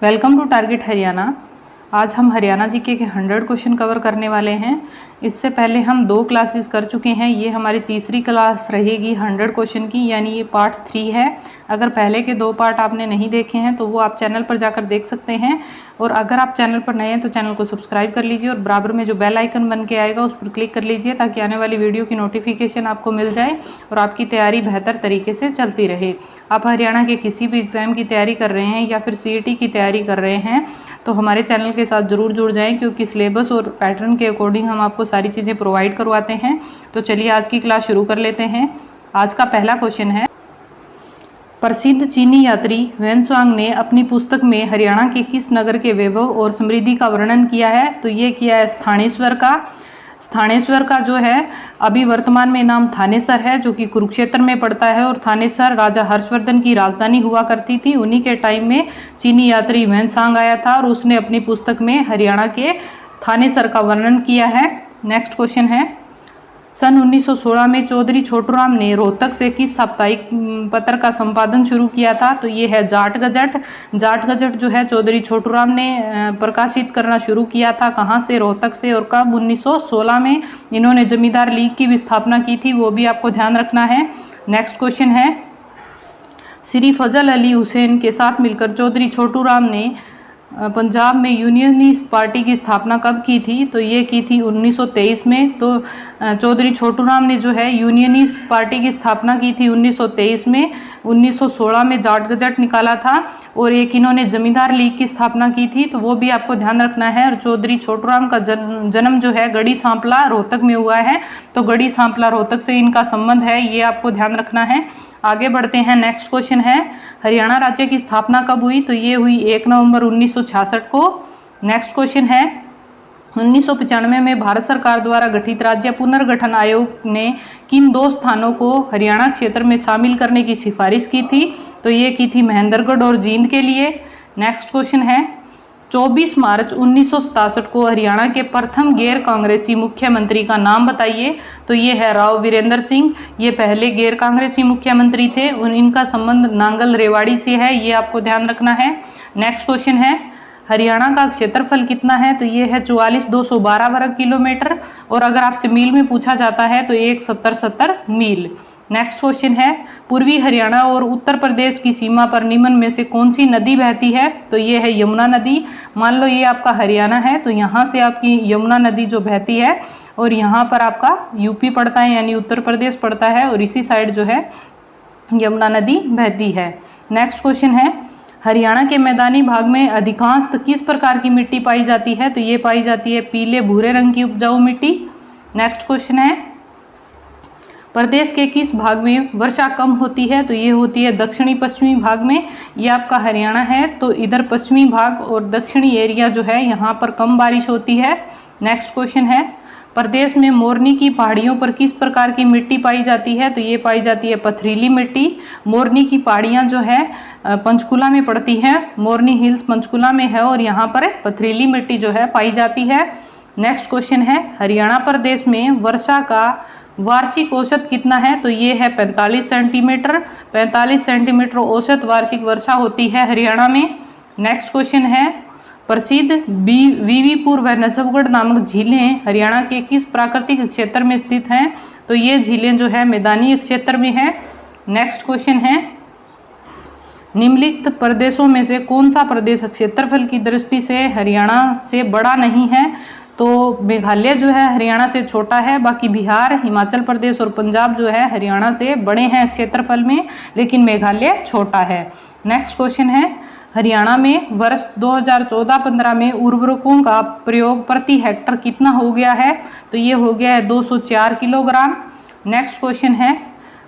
Welcome to target Haryana. आज हम Haryana GK के 100 क्वेश्चन कवर करने वाले हैं। इससे पहले हम 2 क्लासेस कर चुके हैं। ये हमारी तीसरी क्लास रहेगी 100 क्वेश्चन की, यानी ये पार्ट 3 है। अगर पहले के 2 पार्ट आपने नहीं देखे हैं तो वो आप चैनल पर जाकर देख सकते हैं। और अगर आप चैनल पर नए हैं तो चैनल को सब्सक्राइब कर लीजिए और बराबर में जो बेल आइकन बन के आएगा उस पर क्लिक कर लीजिए, ताकि आने वाली वीडियो की नोटिफिकेशन आपको मिल जाए और आपकी तैयारी बेहतर तरीके से चलती रहे। आप हरियाणा के किसी भी एग्ज़ाम की तैयारी कर रहे हैं या फिर CET की तैयारी कर रहे हैं तो हमारे चैनल के साथ ज़रूर जुड़ जाएं, क्योंकि सिलेबस और पैटर्न के अकॉर्डिंग हम आपको सारी चीज़ें प्रोवाइड करवाते हैं। तो चलिए आज की क्लास शुरू कर लेते हैं। आज का पहला क्वेश्चन है, प्रसिद्ध चीनी यात्री ह्वेनसांग ने अपनी पुस्तक में हरियाणा के किस नगर के वैभव और समृद्धि का वर्णन किया है? तो ये किया है स्थानेश्वर का। स्थानेश्वर का जो है अभी वर्तमान में नाम थानेसर है, जो कि कुरुक्षेत्र में पड़ता है। और थानेसर राजा हर्षवर्धन की राजधानी हुआ करती थी। उन्हीं के टाइम में चीनी यात्री ह्वेनसांग आया था और उसने अपनी पुस्तक में हरियाणा के थानेसर का वर्णन किया है। नेक्स्ट क्वेश्चन है, सन 1916 में चौधरी छोटूराम ने रोहतक से किस साप्ताहिक पत्र का संपादन शुरू किया था? तो ये है जाट गजट। जाट गजट जो है चौधरी छोटूराम ने प्रकाशित करना शुरू किया था। कहाँ से? रोहतक से। और कब? 1916 में। इन्होंने जमींदार लीग की भी स्थापना की थी, वो भी आपको ध्यान रखना है। नेक्स्ट क्वेश्चन है, श्री फजल अली हुसैन के साथ मिलकर चौधरी छोटूराम ने पंजाब में यूनियनिस्ट पार्टी की स्थापना कब की थी? तो ये की थी 1923 में। तो चौधरी छोटूराम ने जो है यूनियनिस्ट पार्टी की स्थापना की थी 1923 में। 1916 में जाट गजट निकाला था। और एक इन्होंने जमींदार लीग की स्थापना की थी, तो वो भी आपको ध्यान रखना है। और चौधरी छोटूराम का जन्म जो है गढ़ी सांपला रोहतक में हुआ है। तो गढ़ी सांपला रोहतक से इनका संबंध है, ये आपको ध्यान रखना है। आगे बढ़ते हैं। नेक्स्ट क्वेश्चन है, हरियाणा राज्य की स्थापना कब हुई? तो ये हुई 1 नवंबर 1966 को। नेक्स्ट क्वेश्चन है, 1995 में भारत सरकार द्वारा गठित राज्य पुनर्गठन आयोग ने किन 2 स्थानों को हरियाणा क्षेत्र में शामिल करने की सिफारिश की थी? तो ये की थी महेंद्रगढ़ और जींद के लिए। नेक्स्ट क्वेश्चन है, 24 मार्च 1967 को हरियाणा के प्रथम गैर कांग्रेसी मुख्यमंत्री का नाम बताइए? तो ये है राव वीरेंद्र सिंह। ये पहले गैर कांग्रेसी मुख्यमंत्री थे। इनका संबंध नांगल रेवाड़ी से है, ये आपको ध्यान रखना है। नेक्स्ट क्वेश्चन है, हरियाणा का क्षेत्रफल कितना है? तो ये है 44,212 वर्ग किलोमीटर। और अगर आपसे मील में पूछा जाता है तो 1,70 मील। नेक्स्ट क्वेश्चन है, पूर्वी हरियाणा और उत्तर प्रदेश की सीमा पर निम्न में से कौन सी नदी बहती है? तो ये है यमुना नदी। मान लो ये आपका हरियाणा है, तो यहाँ से आपकी यमुना नदी जो बहती है और यहाँ पर आपका यूपी पड़ता है, यानी उत्तर प्रदेश पड़ता है, और इसी साइड जो है यमुना नदी बहती है। नेक्स्ट क्वेश्चन है, हरियाणा के मैदानी भाग में अधिकांशतः किस प्रकार की मिट्टी पाई जाती है? तो ये पाई जाती है पीले भूरे रंग की उपजाऊ मिट्टी। नेक्स्ट क्वेश्चन है, प्रदेश के किस भाग में वर्षा कम होती है? तो ये होती है दक्षिणी पश्चिमी भाग में। ये आपका हरियाणा है, तो इधर पश्चिमी भाग और दक्षिणी एरिया जो है यहाँ पर कम बारिश होती है। नेक्स्ट क्वेश्चन है, प्रदेश में मोरनी की पहाड़ियों पर किस प्रकार की मिट्टी पाई जाती है? तो ये पाई जाती है पथरीली मिट्टी। मोरनी की पहाड़ियाँ जो है पंचकुला में पड़ती हैं। मोरनी हिल्स पंचकुला में है और यहाँ पर पथरीली मिट्टी जो है पाई जाती है। नेक्स्ट क्वेश्चन है, हरियाणा प्रदेश में वर्षा का वार्षिक औसत कितना है? तो ये है 45 सेंटीमीटर। 45 सेंटीमीटर औसत वार्षिक वर्षा होती है हरियाणा में। नेक्स्ट क्वेश्चन है, प्रसिद्ध वीवीपुर व नजफगढ़ नामक झीलें हरियाणा के किस प्राकृतिक क्षेत्र में स्थित हैं? तो ये झीलें जो है मैदानी क्षेत्र में हैं। नेक्स्ट क्वेश्चन है, निम्नलिखित प्रदेशों में से कौन सा प्रदेश क्षेत्रफल की दृष्टि से हरियाणा से बड़ा नहीं है? तो मेघालय जो है हरियाणा से छोटा है, बाकी बिहार, हिमाचल प्रदेश और पंजाब जो है हरियाणा से बड़े हैं क्षेत्रफल में, लेकिन मेघालय छोटा है। नेक्स्ट क्वेश्चन है, हरियाणा में वर्ष 2014-15 में उर्वरकों का प्रयोग प्रति हेक्टर कितना हो गया है? तो ये हो गया है 204 किलोग्राम। नेक्स्ट क्वेश्चन है,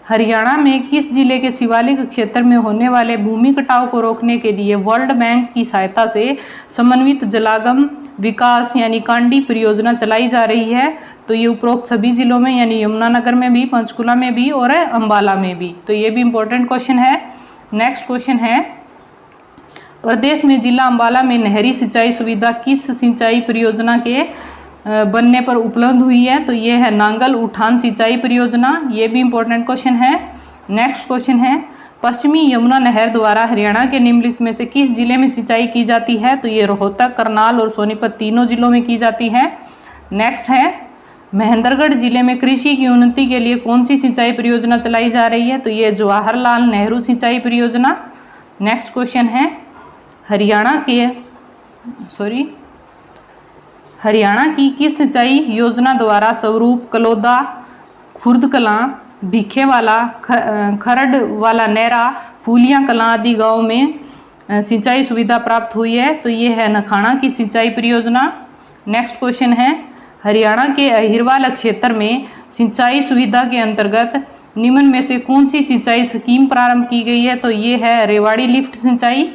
हरियाणा में किस जिले के शिवालिक क्षेत्र में होने वाले भूमि कटाव को रोकने के लिए वर्ल्ड बैंक की सहायता से समन्वित जलागम विकास यानी कांडी परियोजना चलाई जा रही है? तो ये उपरोक्त सभी जिलों में, यानी यमुनानगर में भी, पंचकुला में भी और अंबाला में भी। तो ये भी इम्पोर्टेंट क्वेश्चन है। नेक्स्ट क्वेश्चन है, प्रदेश में जिला अंबाला में नहरी सिंचाई सुविधा किस सिंचाई परियोजना के बनने पर उपलब्ध हुई है? तो ये है नांगल उठान सिंचाई परियोजना। ये भी इम्पोर्टेंट क्वेश्चन है। नेक्स्ट क्वेश्चन है, पश्चिमी यमुना नहर द्वारा हरियाणा के निम्नलिखित में से किस जिले में सिंचाई की जाती है? तो ये रोहतक, करनाल और सोनीपत तीनों जिलों में की जाती है। नेक्स्ट है, महेंद्रगढ़ जिले में कृषि की उन्नति के लिए कौन सी सिंचाई परियोजना चलाई जा रही है? तो ये जवाहरलाल नेहरू सिंचाई परियोजना। नेक्स्ट क्वेश्चन है, हरियाणा की किस सिंचाई योजना द्वारा स्वरूप, कलौदा, खुर्द कलां, भिखेवाला, खरड़ वाला नेरा, फूलिया कलां आदि गांव में सिंचाई सुविधा प्राप्त हुई है? तो ये है नखाड़ा की सिंचाई परियोजना। नेक्स्ट क्वेश्चन है, हरियाणा के अहिरवाल क्षेत्र में सिंचाई सुविधा के अंतर्गत निम्न में से कौन सी सिंचाई स्कीम प्रारंभ की गई है? तो ये है रेवाड़ी लिफ्ट सिंचाई।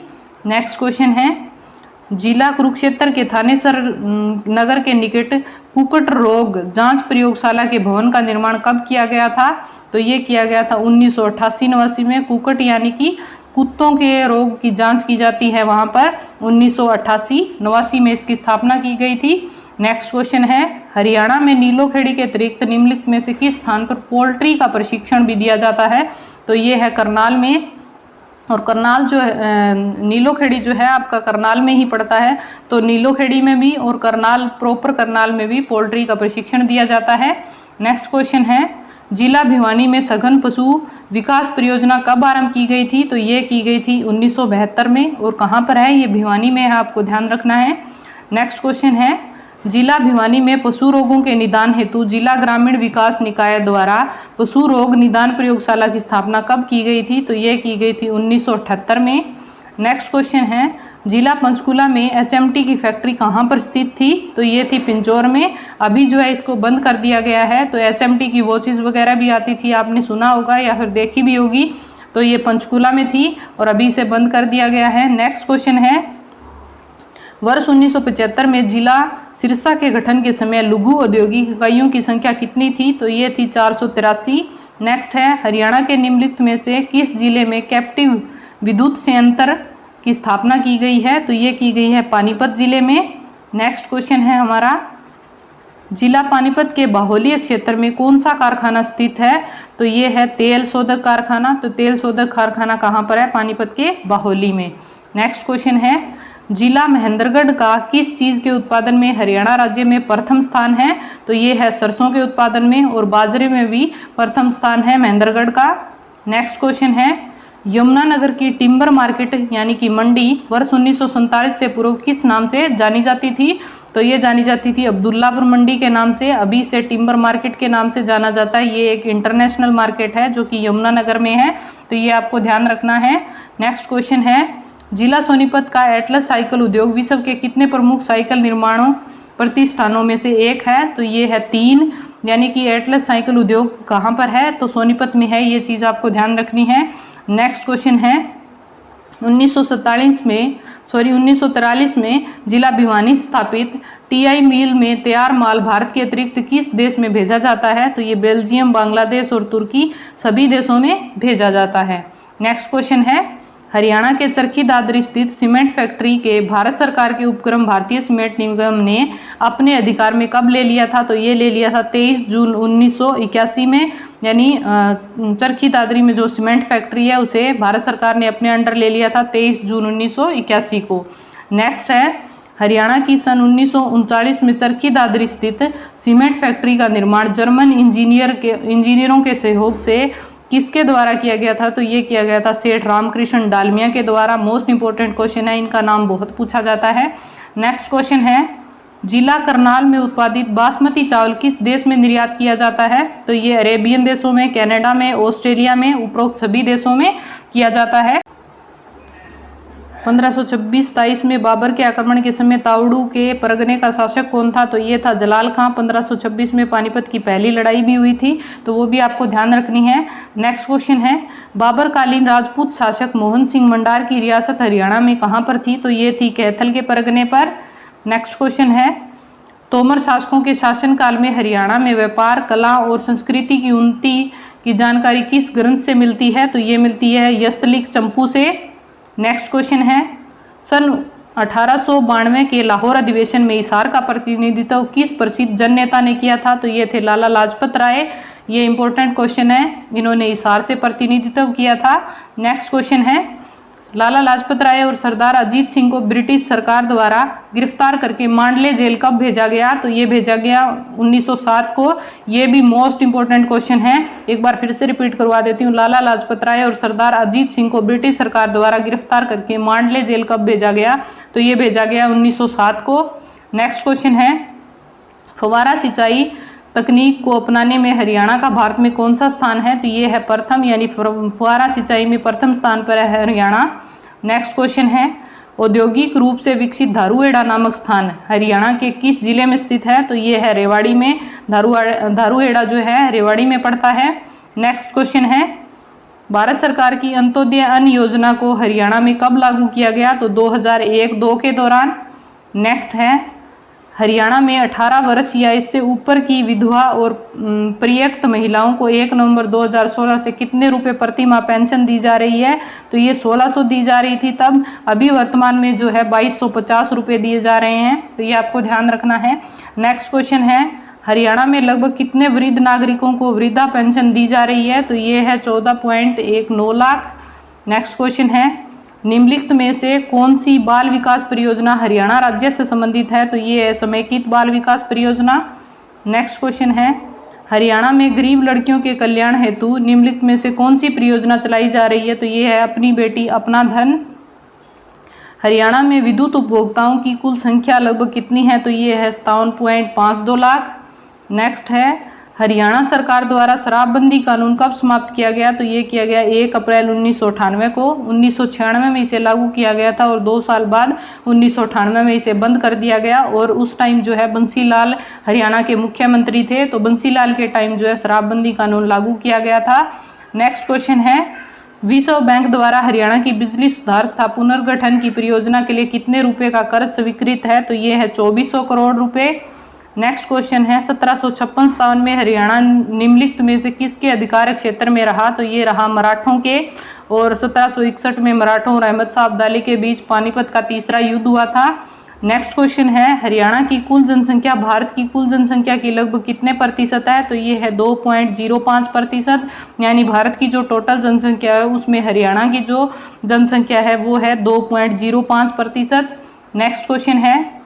नेक्स्ट क्वेश्चन है, जिला कुरुक्षेत्र के थानेसर नगर के निकट कुक्कुट रोग जांच प्रयोगशाला के भवन का निर्माण कब किया गया था? तो ये किया गया था 1988-89 में। कुक्कुट यानी कि कुत्तों के रोग की जांच की जाती है वहां पर 1988-89 में इसकी स्थापना की गई थी। नेक्स्ट क्वेश्चन है, हरियाणा में नीलोखेड़ी के अतिरिक्त निम्नलिखित में से किस स्थान पर पोल्ट्री का प्रशिक्षण भी दिया जाता है? तो ये है करनाल में। और करनाल जो है, नीलोखेड़ी जो है आपका करनाल में ही पड़ता है, तो नीलोखेड़ी में भी और करनाल प्रॉपर करनाल में भी पोल्ट्री का प्रशिक्षण दिया जाता है। नेक्स्ट क्वेश्चन है, जिला भिवानी में सघन पशु विकास परियोजना कब आरंभ की गई थी? तो ये की गई थी 1972 में। और कहाँ पर है? ये भिवानी में है, आपको ध्यान रखना है। नेक्स्ट क्वेश्चन है, जिला भिवानी में पशु रोगों के निदान हेतु जिला ग्रामीण विकास निकाय द्वारा पशु रोग निदान प्रयोगशाला की स्थापना कब की गई थी? तो ये की गई थी 1978 में। नेक्स्ट क्वेश्चन है, जिला पंचकुला में HMT की फैक्ट्री कहाँ पर स्थित थी? तो ये थी पिंजौर में। अभी जो है इसको बंद कर दिया गया है। तो HMT की वॉचेस वगैरह भी आती थी, आपने सुना होगा या फिर देखी भी होगी। तो ये पंचकुला में थी और अभी इसे बंद कर दिया गया है। नेक्स्ट क्वेश्चन है, वर्ष 1975 में जिला सिरसा के गठन के समय लघु औद्योगिक इकाइयों की संख्या कितनी थी? तो ये थी 483। नेक्स्ट है, हरियाणा के निम्नलिखित में से किस जिले में कैप्टिव विद्युत संयंत्र की स्थापना की गई है? तो ये की गई है पानीपत जिले में। नेक्स्ट क्वेश्चन है हमारा, जिला पानीपत के बाहोली क्षेत्र में कौन सा कारखाना स्थित है? तो ये है तेल शोधक कारखाना। तो तेल शोधक कारखाना कहाँ पर है? पानीपत के बाहोली में। नेक्स्ट क्वेश्चन है, जिला महेंद्रगढ़ का किस चीज के उत्पादन में हरियाणा राज्य में प्रथम स्थान है? तो ये है सरसों के उत्पादन में, और बाजरे में भी प्रथम स्थान है महेंद्रगढ़ का। नेक्स्ट क्वेश्चन है, यमुनानगर की टिम्बर मार्केट यानी कि मंडी वर्ष 1947 से पूर्व किस नाम से जानी जाती थी? तो ये जानी जाती थी अब्दुल्लापुर मंडी के नाम से। अभी इसे टिम्बर मार्केट के नाम से जाना जाता है। ये एक इंटरनेशनल मार्केट है जो कि यमुनानगर में है, तो ये आपको ध्यान रखना है। नेक्स्ट क्वेश्चन है, जिला सोनीपत का एटलस साइकिल उद्योग विश्व के कितने प्रमुख साइकिल निर्माणों प्रतिष्ठानों में से एक है? तो ये है 3, यानी कि एटलस साइकिल उद्योग कहाँ पर है? तो सोनीपत में है। ये चीज़ आपको ध्यान रखनी है। नेक्स्ट क्वेश्चन है, 1943 में जिला भिवानी स्थापित TI मिल में तैयार माल भारत के अतिरिक्त किस देश में भेजा जाता है? तो ये बेल्जियम, बांग्लादेश और तुर्की सभी देशों में भेजा जाता है। नेक्स्ट क्वेश्चन है, हरियाणा के चरखी दादरी स्थित सीमेंट फैक्ट्री के भारत सरकार के उपक्रम भारतीय सीमेंट निगम ने अपने अधिकार में कब ले लिया था? तो ये ले लिया था 23 जून 1981 में। यानी चरखी दादरी में जो सीमेंट फैक्ट्री है उसे भारत सरकार ने अपने अंडर ले लिया था 23 जून 1981 को। नेक्स्ट है, हरियाणा की सन 1939 में चरखी दादरी स्थित सीमेंट फैक्ट्री का निर्माण जर्मन इंजीनियरों के सहयोग से किसके द्वारा किया गया था? तो ये किया गया था सेठ रामकृष्ण डालमिया के द्वारा। मोस्ट इंपोर्टेंट क्वेश्चन है, इनका नाम बहुत पूछा जाता है। नेक्स्ट क्वेश्चन है, जिला करनाल में उत्पादित बासमती चावल किस देश में निर्यात किया जाता है? तो ये अरेबियन देशों में, कनाडा में, ऑस्ट्रेलिया में, उपरोक्त सभी देशों में किया जाता है। 1526-23 में बाबर के आक्रमण के समय ताउड़ू के परगने का शासक कौन था? तो ये था जलाल खां। 1526 में पानीपत की पहली लड़ाई भी हुई थी, तो वो भी आपको ध्यान रखनी है। नेक्स्ट क्वेश्चन है, बाबर कालीन राजपूत शासक मोहन सिंह मंडार की रियासत हरियाणा में कहाँ पर थी? तो ये थी कैथल के परगने पर। नेक्स्ट क्वेश्चन है, तोमर शासकों के शासनकाल में हरियाणा में व्यापार, कला और संस्कृति की उन्नति की जानकारी किस ग्रंथ से मिलती है? तो ये मिलती है यस्तलिक चंपू से। नेक्स्ट क्वेश्चन है, सन 1892 के लाहौर अधिवेशन में हिसार का प्रतिनिधित्व किस प्रसिद्ध जन नेता ने किया था? तो ये थे लाला लाजपत राय। ये इंपॉर्टेंट क्वेश्चन है, इन्होंने हिसार से प्रतिनिधित्व किया था। नेक्स्ट क्वेश्चन है, लाला लाजपत राय और सरदार अजीत सिंह को ब्रिटिश सरकार द्वारा गिरफ्तार करके मांडले जेल कब भेजा गया? तो ये भेजा गया 1907 को। ये भी मोस्ट इंपोर्टेंट क्वेश्चन है, एक बार फिर से रिपीट करवा देती हूँ। लाला लाजपत राय और सरदार अजीत सिंह को ब्रिटिश सरकार द्वारा गिरफ्तार करके मांडले जेल कब भेजा गया? तो ये भेजा गया 1907 को। नेक्स्ट क्वेश्चन है, फव्वारा सिंचाई तकनीक को अपनाने में हरियाणा का भारत में कौन सा स्थान है? तो ये है प्रथम, यानी फव्वारा सिंचाई में प्रथम स्थान पर है हरियाणा। नेक्स्ट क्वेश्चन है, औद्योगिक रूप से विकसित धारूहेड़ा नामक स्थान हरियाणा के किस जिले में स्थित है? तो ये है रेवाड़ी में। धारूहेड़ा जो है रेवाड़ी में पड़ता है। नेक्स्ट क्वेश्चन है, भारत सरकार की अंत्योदय अन्न योजना को हरियाणा में कब लागू किया गया? तो 2001-2 के दौरान। नेक्स्ट है, हरियाणा में 18 वर्ष या इससे ऊपर की विधवा और परित्यक्त महिलाओं को 1 नवंबर 2016 से कितने रुपए प्रति माह पेंशन दी जा रही है? तो ये 1600 दी जा रही थी तब, अभी वर्तमान में जो है 2250 रुपये दिए जा रहे हैं, तो ये आपको ध्यान रखना है। नेक्स्ट क्वेश्चन है, हरियाणा में लगभग कितने वृद्ध नागरिकों को वृद्धा पेंशन दी जा रही है? तो ये है 14.19 लाख। नेक्स्ट क्वेश्चन है, निम्नलिखित में से कौन सी बाल विकास परियोजना हरियाणा राज्य से संबंधित है? तो ये है समेकित बाल विकास परियोजना। नेक्स्ट क्वेश्चन है, हरियाणा में गरीब लड़कियों के कल्याण हेतु निम्नलिखित में से कौन सी परियोजना चलाई जा रही है? तो ये है अपनी बेटी अपना धन। हरियाणा में विद्युत उपभोक्ताओं की कुल संख्या लगभग कितनी है? तो ये है 57.52 लाख। नेक्स्ट है, हरियाणा सरकार द्वारा शराबबंदी कानून कब समाप्त किया गया? तो ये किया गया 1 अप्रैल 1998 को। 1996 में इसे लागू किया गया था और 2 साल बाद 1998 में इसे बंद कर दिया गया, और उस टाइम जो है बंसीलाल हरियाणा के मुख्यमंत्री थे, तो बंसीलाल के टाइम जो है शराबबंदी कानून लागू किया गया था। नेक्स्ट क्वेश्चन है, विश्व बैंक द्वारा हरियाणा की बिजली सुधार तथा पुनर्गठन की परियोजना के लिए कितने रुपए का कर्ज स्वीकृत है? तो ये है 2400 करोड़ रुपए। नेक्स्ट क्वेश्चन है, 1756-57 में हरियाणा निम्नलिखित में से किसके अधिकार क्षेत्र में रहा? तो ये रहा मराठों के, और 1761 में मराठों और अहमद शाह अब्दाली के बीच पानीपत का तीसरा युद्ध हुआ था। नेक्स्ट क्वेश्चन है, हरियाणा की कुल जनसंख्या भारत की कुल जनसंख्या की लगभग कितने प्रतिशत है? तो ये है 2.05%, यानी भारत की जो टोटल जनसंख्या है उसमें हरियाणा की जो जनसंख्या है वो है 2.05%। नेक्स्ट क्वेश्चन है,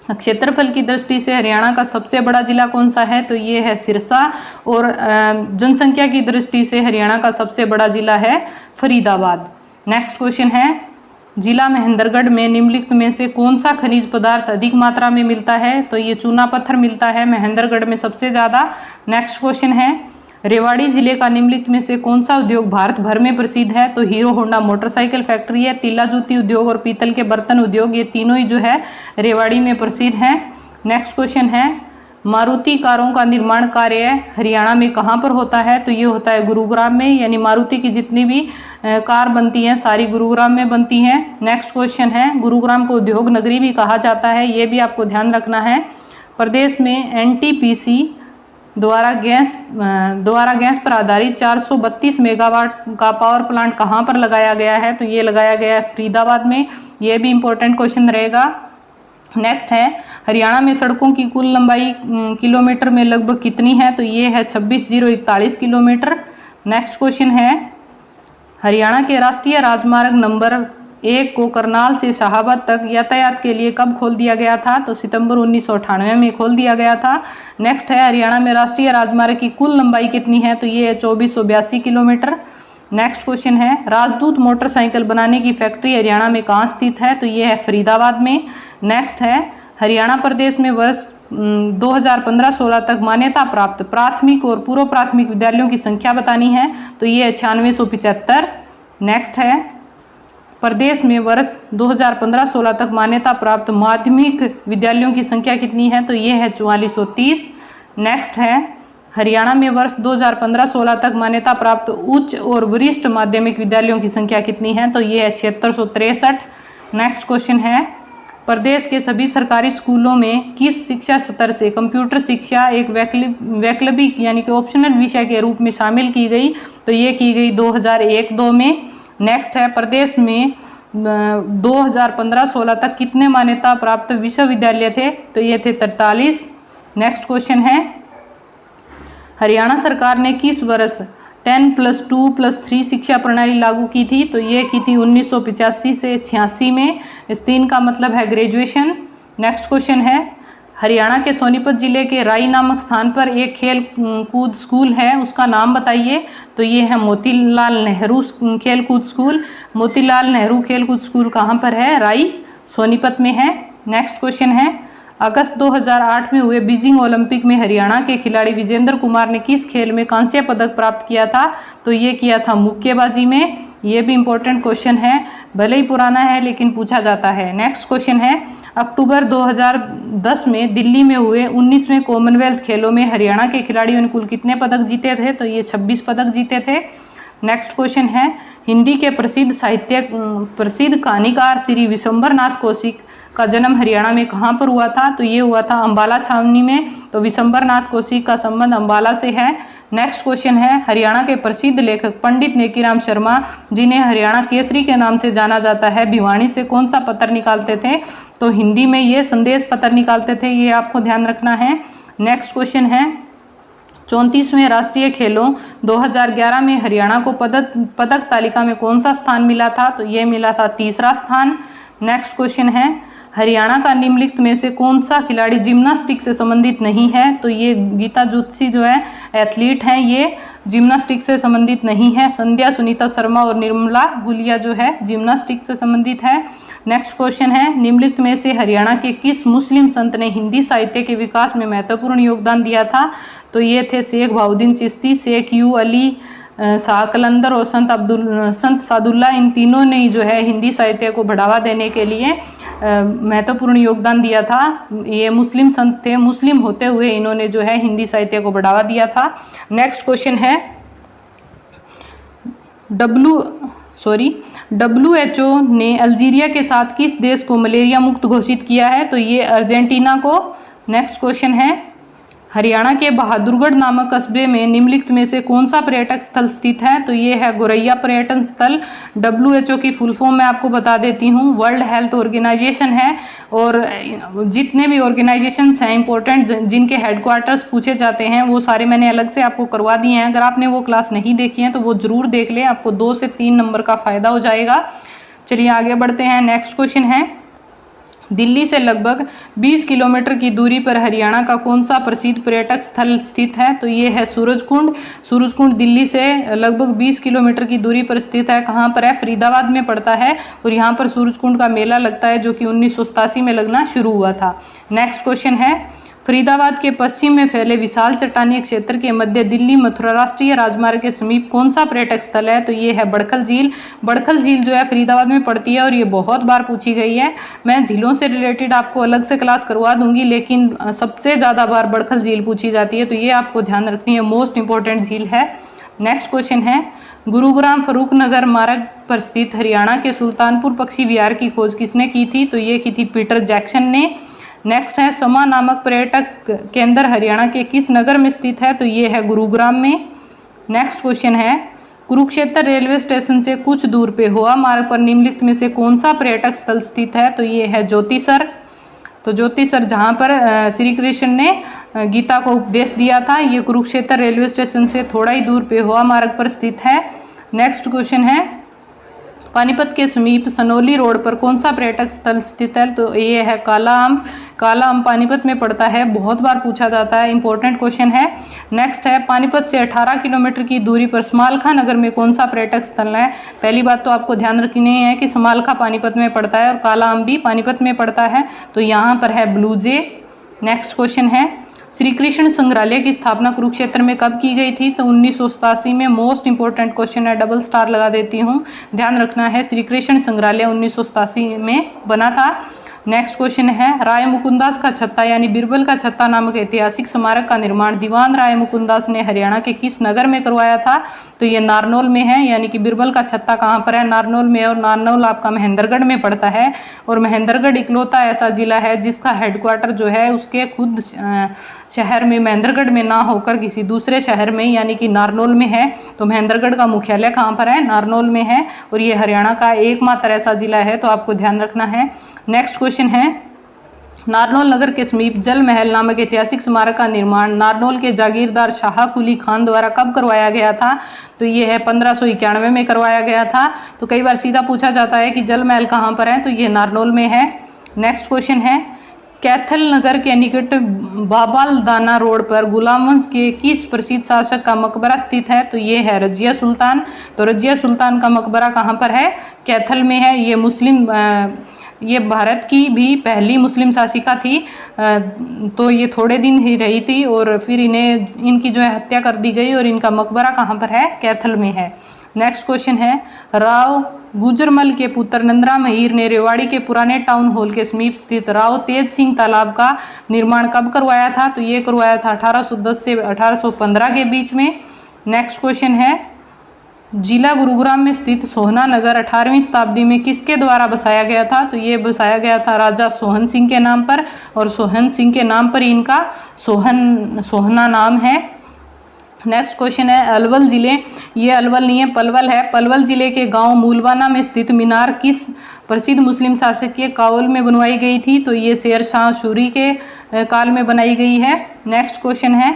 क्षेत्रफल की दृष्टि से हरियाणा का सबसे बड़ा जिला कौन सा है? तो ये है सिरसा, और जनसंख्या की दृष्टि से हरियाणा का सबसे बड़ा जिला है फरीदाबाद। नेक्स्ट क्वेश्चन है, जिला महेंद्रगढ़ में निम्नलिखित में से कौन सा खनिज पदार्थ अधिक मात्रा में मिलता है? तो ये चूना पत्थर मिलता है महेंद्रगढ़ में सबसे ज्यादा। नेक्स्ट क्वेश्चन है, रेवाड़ी जिले का निम्नलिखित में से कौन सा उद्योग भारत भर में प्रसिद्ध है? तो हीरो होंडा मोटरसाइकिल फैक्ट्री है, तिल्ला जूती उद्योग और पीतल के बर्तन उद्योग, ये तीनों ही जो है रेवाड़ी में प्रसिद्ध हैं। नेक्स्ट क्वेश्चन है, मारुति कारों का निर्माण कार्य हरियाणा में कहाँ पर होता है? तो ये होता है गुरुग्राम में, यानी मारुति की जितनी भी कार बनती हैं सारी गुरुग्राम में बनती हैं। नेक्स्ट क्वेश्चन है, गुरुग्राम को उद्योग नगरी भी कहा जाता है, ये भी आपको ध्यान रखना है। प्रदेश में एनटीपीसी द्वारा गैस पर आधारित 432 मेगावाट का पावर प्लांट कहाँ पर लगाया गया है? तो ये लगाया गया है फरीदाबाद में, ये भी इंपॉर्टेंट क्वेश्चन रहेगा। नेक्स्ट है, हरियाणा में सड़कों की कुल लंबाई किलोमीटर में लगभग कितनी है? तो ये है 26,041 किलोमीटर। नेक्स्ट क्वेश्चन है, हरियाणा के राष्ट्रीय राजमार्ग नंबर 1 को करनाल से शाहाबाद तक यातायात के लिए कब खोल दिया गया था? तो सितंबर 1998 में खोल दिया गया था। नेक्स्ट है, हरियाणा में राष्ट्रीय राजमार्ग की कुल लंबाई कितनी है? तो ये है 2482 किलोमीटर। नेक्स्ट क्वेश्चन है, राजदूत मोटरसाइकिल बनाने की फैक्ट्री हरियाणा में कहाँ स्थित है? तो ये है फरीदाबाद में। नेक्स्ट है, हरियाणा प्रदेश में वर्ष 2015-16 तक मान्यता प्राप्त प्राथमिक और पूर्व प्राथमिक विद्यालयों की संख्या बतानी है। तो ये है 9675। नेक्स्ट है, प्रदेश में वर्ष 2015-16 तक मान्यता प्राप्त माध्यमिक विद्यालयों की संख्या कितनी है? तो ये है 4430। नेक्स्ट है, हरियाणा में वर्ष 2015-16 तक मान्यता प्राप्त उच्च और वरिष्ठ माध्यमिक विद्यालयों की संख्या कितनी है? तो ये है 7663। नेक्स्ट क्वेश्चन है, प्रदेश के सभी सरकारी स्कूलों में किस शिक्षा स्तर से कंप्यूटर शिक्षा एक वैकल्पिक यानी कि ऑप्शनल विषय के रूप में शामिल की गई? तो ये की गई 2001-2 में। नेक्स्ट है, प्रदेश में 2015-16 तक कितने मान्यता प्राप्त विश्वविद्यालय थे? तो ये थे 43। नेक्स्ट क्वेश्चन है, हरियाणा सरकार ने किस वर्ष 10+2+3 शिक्षा प्रणाली लागू की थी? तो ये की थी 1985 से 86 में। इस 3 का मतलब है ग्रेजुएशन। नेक्स्ट क्वेश्चन है, हरियाणा के सोनीपत जिले के राई नामक स्थान पर एक खेल कूद स्कूल है, उसका नाम बताइए। तो ये है मोतीलाल नेहरू खेल कूद स्कूल। मोतीलाल नेहरू खेल कूद स्कूल कहाँ पर है? राई, सोनीपत में है। नेक्स्ट क्वेश्चन है, अगस्त 2008 में हुए बीजिंग ओलंपिक में हरियाणा के खिलाड़ी विजेंद्र कुमार ने किस खेल में कांस्य पदक प्राप्त किया था? तो ये किया था मुक्केबाजी में। ये भी इंपॉर्टेंट क्वेश्चन है, भले ही पुराना है लेकिन पूछा जाता है। नेक्स्ट क्वेश्चन है, अक्टूबर 2010 में दिल्ली में हुए 19वें कॉमनवेल्थ खेलों में हरियाणा के खिलाड़ियों ने कुल कितने पदक जीते थे? तो ये 26 पदक जीते थे। नेक्स्ट क्वेश्चन है, हिंदी के प्रसिद्ध कहानीकार श्री विशंबर नाथ कौशिक का जन्म हरियाणा में कहाँ पर हुआ था? तो ये हुआ था अंबाला छावनी में। तो विशंबर नाथ कौशिक का संबंध अंबाला से है। नेक्स्ट क्वेश्चन है, हरियाणा के प्रसिद्ध लेखक पंडित नेकीराम शर्मा, जिन्हें हरियाणा केसरी के नाम से जाना जाता है, भिवानी से कौन सा पत्र निकालते थे? तो हिंदी में ये संदेश पत्र निकालते थे, ये आपको ध्यान रखना है। नेक्स्ट क्वेश्चन है, 34वें राष्ट्रीय खेलों 2011 में हरियाणा को पदक तालिका में कौन सा स्थान मिला था? तो ये मिला था तीसरा स्थान। नेक्स्ट क्वेश्चन है, हरियाणा का निम्नलिखित में से कौन सा खिलाड़ी जिम्नास्टिक से संबंधित नहीं है? तो ये गीता जोशी जो है एथलीट हैं, ये जिम्नास्टिक से संबंधित नहीं है। संध्या सुनीता शर्मा और निर्मला गुलिया जो है जिम्नास्टिक से संबंधित है। नेक्स्ट क्वेश्चन है, निम्नलिखित में से हरियाणा के किस मुस्लिम संत ने हिंदी साहित्य के विकास में महत्वपूर्ण योगदान दिया था? तो ये थे शेख बहाउद्दीन चिश्ती, शेख यू अली शाह कलंदर और संत सादुल्ला। इन तीनों ने जो है हिंदी साहित्य को बढ़ावा देने के लिए महत्वपूर्ण योगदान दिया था। ये मुस्लिम संत थे, मुस्लिम होते हुए इन्होंने जो है हिंदी साहित्य को बढ़ावा दिया था। नेक्स्ट क्वेश्चन है, WHO ने अल्जीरिया के साथ किस देश को मलेरिया मुक्त घोषित किया है? तो ये अर्जेंटीना को। नेक्स्ट क्वेश्चन है, हरियाणा के बहादुरगढ़ नामक कस्बे में निम्नलिखित में से कौन सा पर्यटक स्थल स्थित है? तो ये है गोरैया पर्यटन स्थल। WHO की फुल फॉर्म मैं आपको बता देती हूँ, वर्ल्ड हेल्थ ऑर्गेनाइजेशन है। और जितने भी ऑर्गेनाइजेशंस हैं इंपॉर्टेंट, जिनके हेडक्वार्टर्स पूछे जाते हैं, वो सारे मैंने अलग से आपको करवा दिए हैं। अगर आपने वो क्लास नहीं देखी है तो वो जरूर देख लें, आपको 2 से 3 नंबर का फायदा हो जाएगा। चलिए आगे बढ़ते हैं। नेक्स्ट क्वेश्चन है, दिल्ली से लगभग 20 किलोमीटर की दूरी पर हरियाणा का कौन सा प्रसिद्ध पर्यटक स्थल स्थित है? तो ये है सूरजकुंड। सूरजकुंड दिल्ली से लगभग 20 किलोमीटर की दूरी पर स्थित है। कहाँ पर है? फरीदाबाद में पड़ता है। और यहाँ पर सूरजकुंड का मेला लगता है, जो कि 1987 में लगना शुरू हुआ था। नेक्स्ट क्वेश्चन है, फरीदाबाद के पश्चिम में फैले विशाल चट्टानी क्षेत्र के मध्य दिल्ली मथुरा राष्ट्रीय राजमार्ग के समीप कौन सा पर्यटक स्थल है? तो ये है बड़खल झील। बड़खल झील जो है फरीदाबाद में पड़ती है और ये बहुत बार पूछी गई है। मैं झीलों से रिलेटेड आपको अलग से क्लास करवा दूंगी, लेकिन सबसे ज़्यादा बार बड़खल झील पूछी जाती है, तो ये आपको ध्यान रखनी है, मोस्ट इंपॉर्टेंट झील है। नेक्स्ट क्वेश्चन है, गुरुग्राम फरूखनगर मार्ग पर स्थित हरियाणा के सुल्तानपुर पक्षी विहार की खोज किसने की थी? तो ये की थी पीटर जैक्सन ने। नेक्स्ट है, समा नामक पर्यटक केंद्र हरियाणा के किस नगर में स्थित है? तो ये है गुरुग्राम में। नेक्स्ट क्वेश्चन है, कुरुक्षेत्र रेलवे स्टेशन से कुछ दूर पे हुआ मार्ग पर निम्नलिखित में से कौन सा पर्यटक स्थल स्थित है? तो ये है ज्योतिसर। तो ज्योतिसर जहाँ पर श्री कृष्ण ने गीता को उपदेश दिया था, ये कुरुक्षेत्र रेलवे स्टेशन से थोड़ा ही दूर पे हुआ मार्ग पर स्थित है। नेक्स्ट क्वेश्चन है, पानीपत के समीप सनोली रोड पर कौन सा पर्यटक स्थल स्थित है? तो ये है काला अम्ब। काला अम्ब पानीपत में पड़ता है, बहुत बार पूछा जाता है, इंपॉर्टेंट क्वेश्चन है। नेक्स्ट है, पानीपत से 18 किलोमीटर की दूरी पर समालखा नगर में कौन सा पर्यटक स्थल है? पहली बात तो आपको ध्यान रखनी है कि समालखा पानीपत में पड़ता है और काला अम्ब भी पानीपत में पड़ता है, तो यहाँ पर है ब्लू जे। नेक्स्ट क्वेश्चन है, श्री कृष्ण संग्रहालय की स्थापना कुरुक्षेत्र में कब की गई थी? तो 1987 में। मोस्ट इंपॉर्टेंट क्वेश्चन है, डबल स्टार लगा देती हूँ, ध्यान रखना है। श्री कृष्ण संग्रहालय 1987 में बना था। नेक्स्ट क्वेश्चन है, राय मुकुंदास का छत्ता यानी बिरबल का छत्ता नामक ऐतिहासिक स्मारक का निर्माण दीवान राय मुकुंदास ने हरियाणा के किस नगर में करवाया था? तो ये नारनौल में है, यानी कि बिरबल का छत्ता कहाँ पर है? नारनौल में। और नारनौल आपका महेंद्रगढ़ में पड़ता है। और महेंद्रगढ़ इकलौता ऐसा जिला है जिसका हेडक्वार्टर जो है उसके खुद शहर में, महेंद्रगढ़ में ना होकर किसी दूसरे शहर में यानी कि नारनौल में है। तो महेंद्रगढ़ का मुख्यालय कहाँ पर है? नारनौल में है। और ये हरियाणा का एकमात्र ऐसा जिला है, तो आपको ध्यान रखना है। नेक्स्ट क्वेश्चन है, नारनौल नगर के समीप जल महल नामक ऐतिहासिक स्मारक का निर्माण नारनौल के जागीरदार शाह कुली खान द्वारा कब करवाया गया था? तो ये है 1591 में करवाया गया था। तो कई बार सीधा पूछा जाता है कि जल महल कहाँ पर है, तो ये नारनौल में है। नेक्स्ट क्वेश्चन है, कैथल नगर के निकट बाबालदाना रोड पर गुलाम वंश के किस प्रसिद्ध शासक का मकबरा स्थित है? तो ये है रजिया सुल्तान। तो रजिया सुल्तान का मकबरा कहाँ पर है? कैथल में है। ये भारत की भी पहली मुस्लिम शासिका थी। तो ये थोड़े दिन ही रही थी और फिर इनकी जो है हत्या कर दी गई और इनका मकबरा कहाँ पर है? कैथल में है। नेक्स्ट क्वेश्चन है, राव गुजरमल के पुत्र नंदराम अहीर ने रेवाड़ी के पुराने टाउन हॉल के समीप स्थित राव तेज सिंह तालाब का निर्माण कब करवाया था? तो ये करवाया था 1810 से 1815 के बीच में। नेक्स्ट क्वेश्चन है, जिला गुरुग्राम में स्थित सोहना नगर 18वीं शताब्दी में किसके द्वारा बसाया गया था? तो ये बसाया गया था राजा सोहन सिंह के नाम पर, और सोहन सिंह के नाम पर इनका सोहना नाम है। नेक्स्ट क्वेश्चन है, अलवल जिले, ये अलवल नहीं है पलवल है, पलवल जिले के गांव मूलवाना में स्थित मीनार किस प्रसिद्ध मुस्लिम शासक के कावल में बनवाई गई थी? तो ये शेर शाह सूरी के काल में बनाई गई है। नेक्स्ट क्वेश्चन है,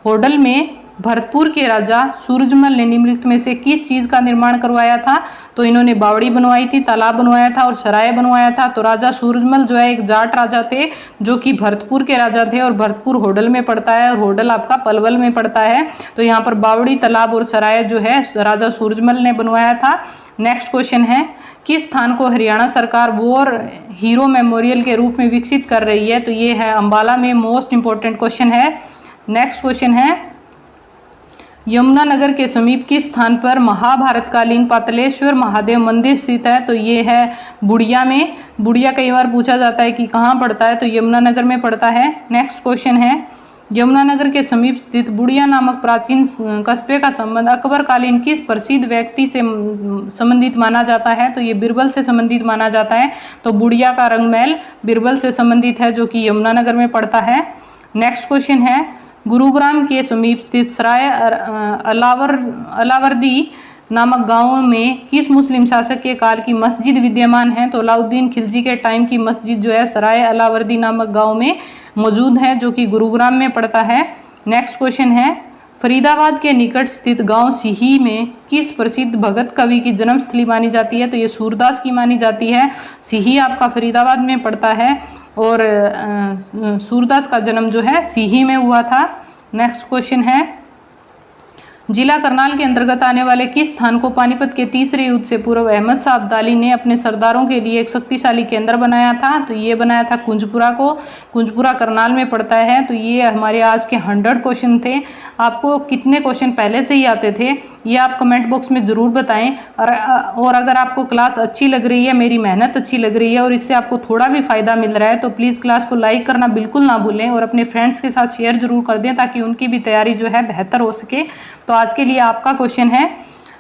होडल में भरतपुर के राजा सूरजमल ने निम्नलिखित में से किस चीज का निर्माण करवाया था? तो इन्होंने बावड़ी बनवाई थी, तालाब बनवाया था और सराय बनवाया था। तो राजा सूरजमल जो है एक जाट राजा थे जो कि भरतपुर के राजा थे, और भरतपुर होडल में पड़ता है और होडल आपका पलवल में पड़ता है। तो यहाँ पर बावड़ी, तालाब और सराय जो है राजा सूरजमल ने बनवाया था। नेक्स्ट क्वेश्चन है, किस स्थान को हरियाणा सरकार वॉर हीरो मेमोरियल के रूप में विकसित कर रही है? तो ये है अंबाला में। मोस्ट इंपॉर्टेंट क्वेश्चन है। नेक्स्ट क्वेश्चन है, यमुनानगर के समीप किस स्थान पर महाभारतकालीन पातलेश्वर महादेव मंदिर स्थित है? तो ये है बुढ़िया में। बुढ़िया कई बार पूछा जाता है कि कहाँ पड़ता है, तो यमुनानगर में पड़ता है। नेक्स्ट क्वेश्चन है, यमुनानगर के समीप स्थित बुढ़िया नामक प्राचीन कस्बे का संबंध अकबरकालीन किस प्रसिद्ध व्यक्ति से संबंधित माना जाता है? तो ये बीरबल से संबंधित माना जाता है। तो बुढ़िया का रंगमहल बीरबल से संबंधित है जो कि यमुनानगर में पड़ता है। नेक्स्ट क्वेश्चन है, गुरुग्राम के समीप स्थित सराय अलावर्दी नामक गांव में किस मुस्लिम शासक के काल की मस्जिद विद्यमान है? तो अलाउद्दीन खिलजी के टाइम की मस्जिद जो है सराय अलावर्दी नामक गांव में मौजूद है जो कि गुरुग्राम में पड़ता है। नेक्स्ट क्वेश्चन है, फरीदाबाद के निकट स्थित गांव सिही में किस प्रसिद्ध भगत कवि की जन्मस्थली मानी जाती है? तो ये सूरदास की मानी जाती है। सिही आपका फरीदाबाद में पड़ता है और सूरदास का जन्म जो है सिही में हुआ था। नेक्स्ट क्वेश्चन है, जिला करनाल के अंतर्गत आने वाले किस स्थान को पानीपत के तीसरे युद्ध से पूर्व अहमद शाह अब्दाली ने अपने सरदारों के लिए एक शक्तिशाली केंद्र बनाया था? तो ये बनाया था कुंजपुरा को। कुंजपुरा करनाल में पड़ता है। तो ये हमारे आज के 100 क्वेश्चन थे। आपको कितने क्वेश्चन पहले से ही आते थे ये आप कमेंट बॉक्स में ज़रूर बताएं। और अगर आपको क्लास अच्छी लग रही है, मेरी मेहनत अच्छी लग रही है और इससे आपको थोड़ा भी फ़ायदा मिल रहा है तो प्लीज़ क्लास को लाइक करना बिल्कुल ना भूलें और अपने फ्रेंड्स के साथ शेयर जरूर कर दें ताकि उनकी भी तैयारी जो है बेहतर हो सके। तो आज के लिए आपका क्वेश्चन है,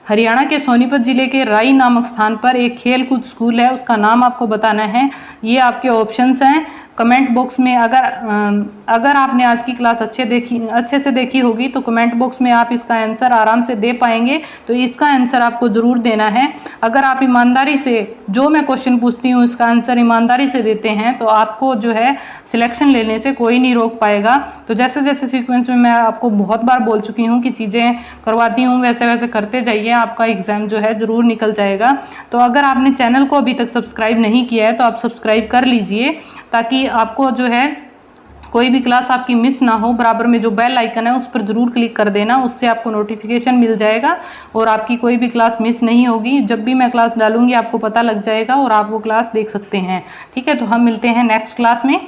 हरियाणा के सोनीपत जिले के राई नामक स्थान पर एक खेल कूद स्कूल है, उसका नाम आपको बताना है। ये आपके ऑप्शंस हैं कमेंट बॉक्स में। अगर आपने आज की क्लास अच्छे से देखी होगी तो कमेंट बॉक्स में आप इसका आंसर आराम से दे पाएंगे। तो इसका आंसर आपको ज़रूर देना है। अगर आप ईमानदारी से जो मैं क्वेश्चन पूछती हूँ उसका आंसर ईमानदारी से देते हैं तो आपको जो है सिलेक्शन लेने से कोई नहीं रोक पाएगा। तो जैसे जैसे सीक्वेंस में मैं आपको बहुत बार बोल चुकी हूँ कि चीज़ें करवाती हूँ वैसे वैसे करते जाइए, आपका एग्ज़ाम जो है ज़रूर निकल जाएगा। तो अगर आपने चैनल को अभी तक सब्सक्राइब नहीं किया है तो आप सब्सक्राइब कर लीजिए ताकि आपको जो है कोई भी क्लास आपकी मिस ना हो। बराबर में जो बेल आइकन है उस पर ज़रूर क्लिक कर देना, उससे आपको नोटिफिकेशन मिल जाएगा और आपकी कोई भी क्लास मिस नहीं होगी। जब भी मैं क्लास डालूंगी आपको पता लग जाएगा और आप वो क्लास देख सकते हैं। ठीक है, तो हम मिलते हैं नेक्स्ट क्लास में।